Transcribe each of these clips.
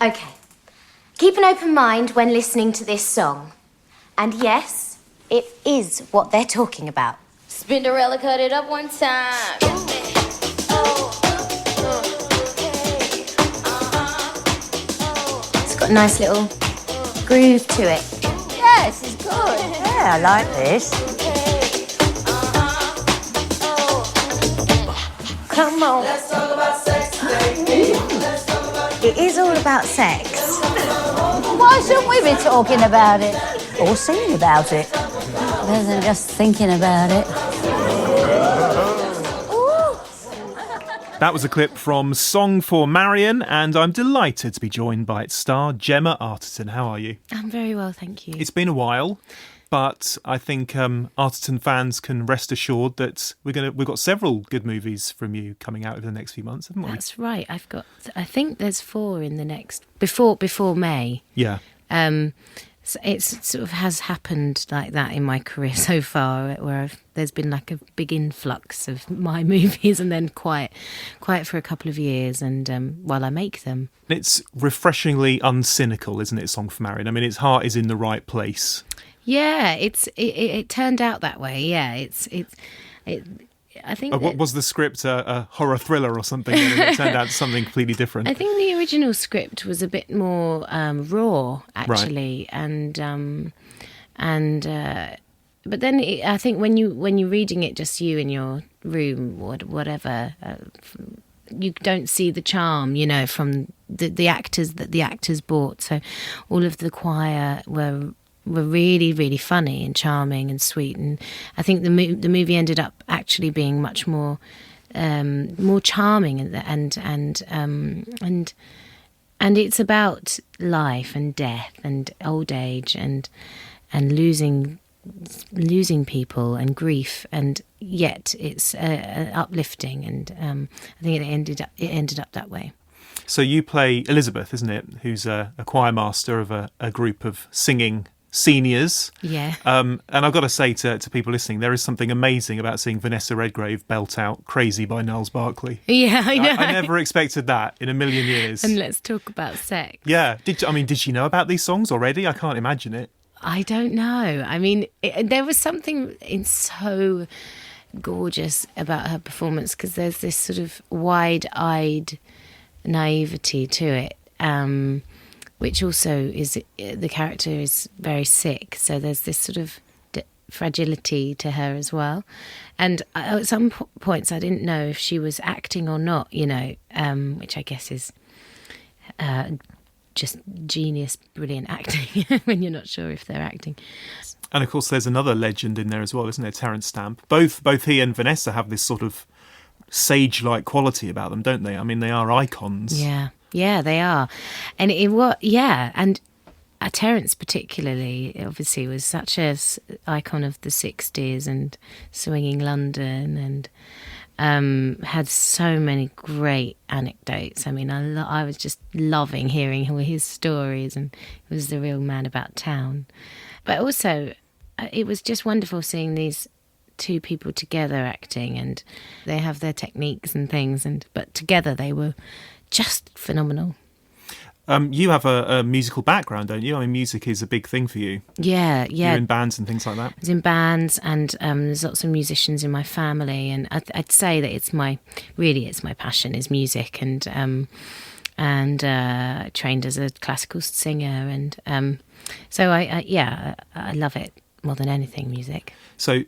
OK. Keep an open mind when listening to this song. And yes, it is what they're talking about. Spinderella cut it up one time. It's got a nice little groove to it. Yeah, this is good. Yeah, I like this. Come on. It is all about sex. Why shouldn't we be talking about it? Or singing about it. Rather than just thinking about it. That was a clip from Song for Marion, and I'm delighted to be joined by its star, Gemma Arterton. How are you? I'm very well, thank you. It's been a while, but I think Arterton fans can rest assured that we've got several good movies from you coming out over the next few months, haven't we? That's right. I think there's 4 in the next before May. Yeah. So it's sort of has happened like that in my career so far, where there's been like a big influx of my movies, and then quiet for a couple of years, and while I make them. It's refreshingly uncynical, isn't it? Song for Marion. I mean, its heart is in the right place. Yeah, it turned out that way. Yeah, I think. What was the script? A horror thriller or something? And it turned out something completely different. I think the original script was a bit more raw, actually, right. But then I think when you're reading it, just you in your room or whatever, you don't see the charm, from the actors that the actors brought. So all of the choir were really, really funny and charming and sweet, and I think the movie ended up actually being much more charming and it's about life and death and old age and losing people and grief, and yet it's uplifting, and I think it ended up that way. So you play Elizabeth, isn't it? Who's a choir master of a group of singing seniors. Yeah. And I've got to say to people listening, there is something amazing about seeing Vanessa Redgrave belt out Crazy by Niles Barkley. Yeah, I know. I never expected that in a million years. And let's talk about sex. Yeah. Did she know about these songs already? I can't imagine it. I don't know. I mean, there was something so gorgeous about her performance, because there's this sort of wide-eyed naivety to it, which also is, the character is very sick, so there's this sort of fragility to her as well. And at some points I didn't know if she was acting or not, which I guess is just genius, brilliant acting when you're not sure if they're acting. And of course there's another legend in there as well, isn't there? Terence Stamp. Both he and Vanessa have this sort of sage-like quality about them, don't they? I mean, they are icons. Yeah, they are. And and Terence particularly, obviously, was such an icon of the 60s and swinging London, and had so many great anecdotes. I mean, I was just loving hearing all his stories, and he was the real man about town. But also, it was just wonderful seeing these 2 people together acting, and they have their techniques and things, but together they were just phenomenal. You have a musical background, don't you? I mean, music is a big thing for you. Yeah. You're in bands and things like that. I was in bands, and there's lots of musicians in my family, and I'd say that it's my passion is music, and trained as a classical singer, and so I love it more than anything, music. So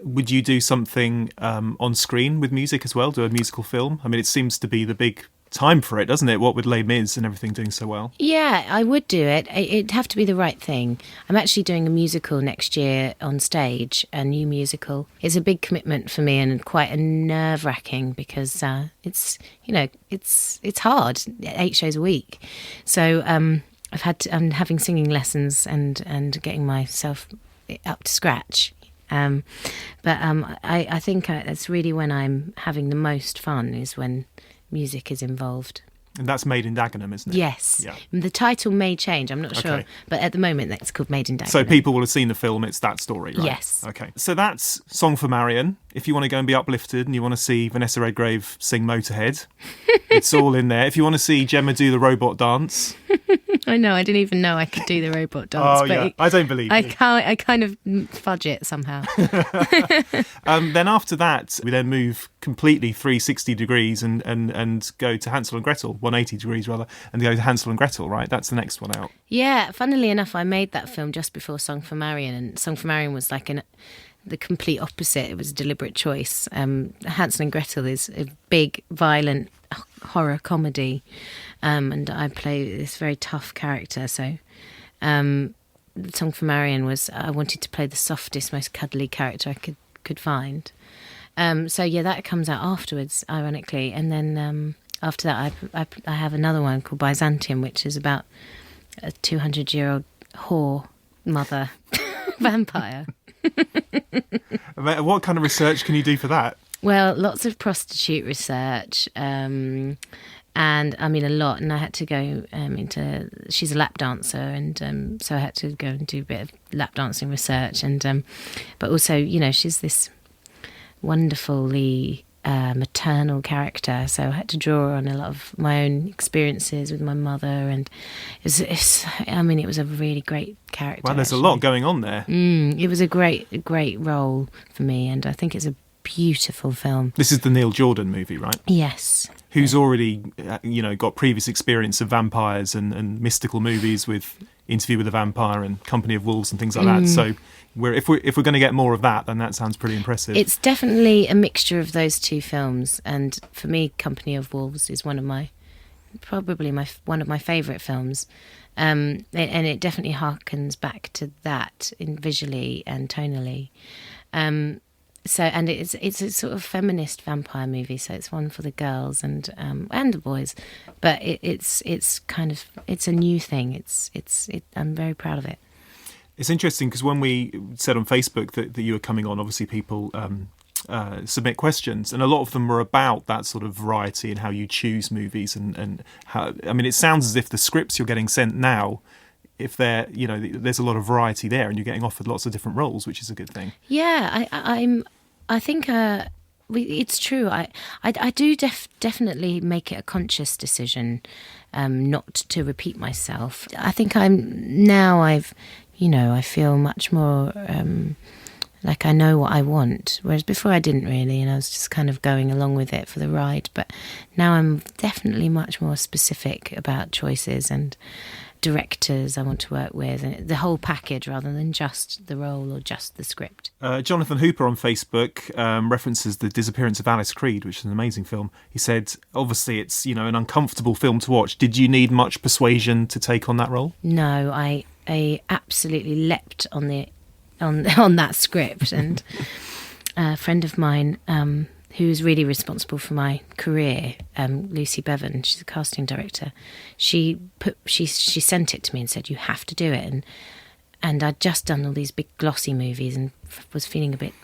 would you do something on screen with music as well, do a musical film? I mean, it seems to be the big time for it, doesn't it? What with Les Mis and everything doing so well. Yeah, I would do it. It'd have to be the right thing. I'm actually doing a musical next year on stage, a new musical. It's a big commitment for me, and quite a nerve-wracking, because it's hard, 8 shows a week. So I'm having singing lessons and getting myself up to scratch. But I think that's really when I'm having the most fun, is when music is involved. And that's Made in Dagenham, isn't it? Yes. Yeah. The title may change, I'm not sure. Okay. But at the moment, that's called Made in Dagenham. So people will have seen the film, it's that story, right? Yes. Okay. So that's Song for Marion. If you want to go and be uplifted and you want to see Vanessa Redgrave sing Motorhead, it's all in there. If you want to see Gemma do the robot dance... I know, I didn't even know I could do the robot dance. Oh, yeah. I don't believe you. I kind of fudge it somehow. Then after that, we then move completely 360 degrees and go to Hansel and Gretel, 180 degrees rather, and go to Hansel and Gretel, right? That's the next one out. Yeah, funnily enough, I made that film just before Song for Marion, and Song for Marion was like the complete opposite. It was a deliberate choice. Hansel and Gretel is a big, violent horror comedy, and I play this very tough character. So, Song for Marion was I wanted to play the softest, most cuddly character I could find. So yeah, that comes out afterwards, ironically, and then after that, I have another one called Byzantium, which is about a 200-year-old whore mother vampire. What kind of research can you do for that? Well, lots of prostitute research, and I mean a lot. And I had to go into. She's a lap dancer, and so I had to go and do a bit of lap dancing research, and but also, you know, she's this wonderfully maternal character, so I had to draw on a lot of my own experiences with my mother, and it was a really great character. Well, there's actually. a lot going on there. It was a great role for me, and I think it's a beautiful film. This is the Neil Jordan movie, right? Yes. Who's already, got previous experience of vampires and mystical movies with Interview with a Vampire and Company of Wolves and things like that. So if we're going to get more of that, then that sounds pretty impressive. It's definitely a mixture of those two films, and for me, Company of Wolves is one of my favourite films, and it definitely harkens back to that in visually and tonally. So, and it's a sort of feminist vampire movie, so it's one for the girls and the boys, but it's a new thing. I'm very proud of it. It's interesting because when we said on Facebook that you were coming on, obviously people submit questions, and a lot of them were about that sort of variety and how you choose movies and how. I mean, it sounds as if the scripts you're getting sent now, if they're, there's a lot of variety there, and you're getting offered lots of different roles, which is a good thing. Yeah, I think it's true. I do definitely make it a conscious decision not to repeat myself. I think I feel much more like I know what I want, whereas before I didn't really, and I was just kind of going along with it for the ride. But now I'm definitely much more specific about choices and directors I want to work with, and the whole package rather than just the role or just the script. Jonathan Hooper on Facebook references The Disappearance of Alice Creed, which is an amazing film. He said, obviously it's an uncomfortable film to watch. Did you need much persuasion to take on that role? No, I absolutely leapt on that script, and a friend of mine who's really responsible for my career, Lucy Bevan, she's a casting director. She sent it to me and said, "You have to do it." And I'd just done all these big glossy movies and was feeling a bit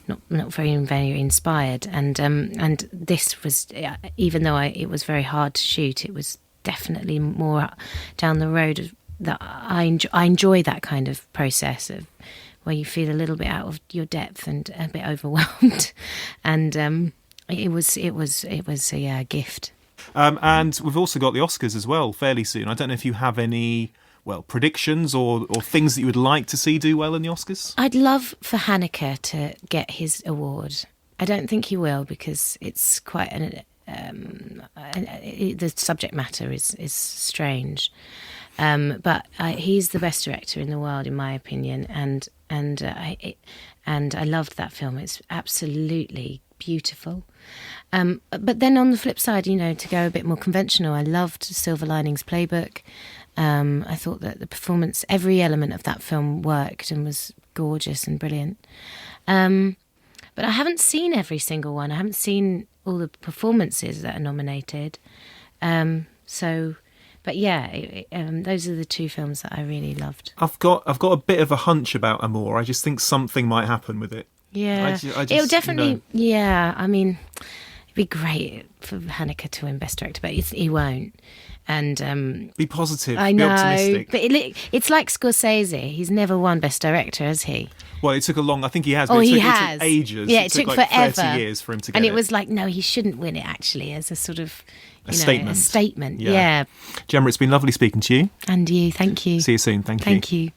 not very inspired. And this was, even though it was very hard to shoot, it was definitely more down the road that I enjoy that kind of process of where you feel a little bit out of your depth and a bit overwhelmed, and it was a gift. And we've also got the Oscars as well fairly soon. I don't know if you have any predictions or things that you would like to see do well in the Oscars. I'd love for Haneke to get his award. I don't think he will, because it's quite the subject matter is strange. But he's the best director in the world, in my opinion, and I loved that film. It's absolutely beautiful. But then on the flip side, to go a bit more conventional, I loved Silver Linings Playbook. I thought that the performance, every element of that film worked and was gorgeous and brilliant. But I haven't seen every single one. I haven't seen all the performances that are nominated. But yeah, those are the two films that I really loved. I've got a bit of a hunch about Amour. I just think something might happen with it. Yeah, I just, it'll definitely. Yeah, I mean, be great for Haneke to win Best Director, but he won't. And Be positive. I be know, optimistic. but it's like Scorsese. He's never won Best Director, has he? Well, it took a long. I think he has. Oh, But he it has. took ages. Yeah, it took like forever. 30 years for him to get and it. it was like, no, he shouldn't win it. Actually, as a sort of A statement. A statement. Yeah. Yeah. Gemma, it's been lovely speaking to you. And you, thank you. See you soon. Thank you. Thank you.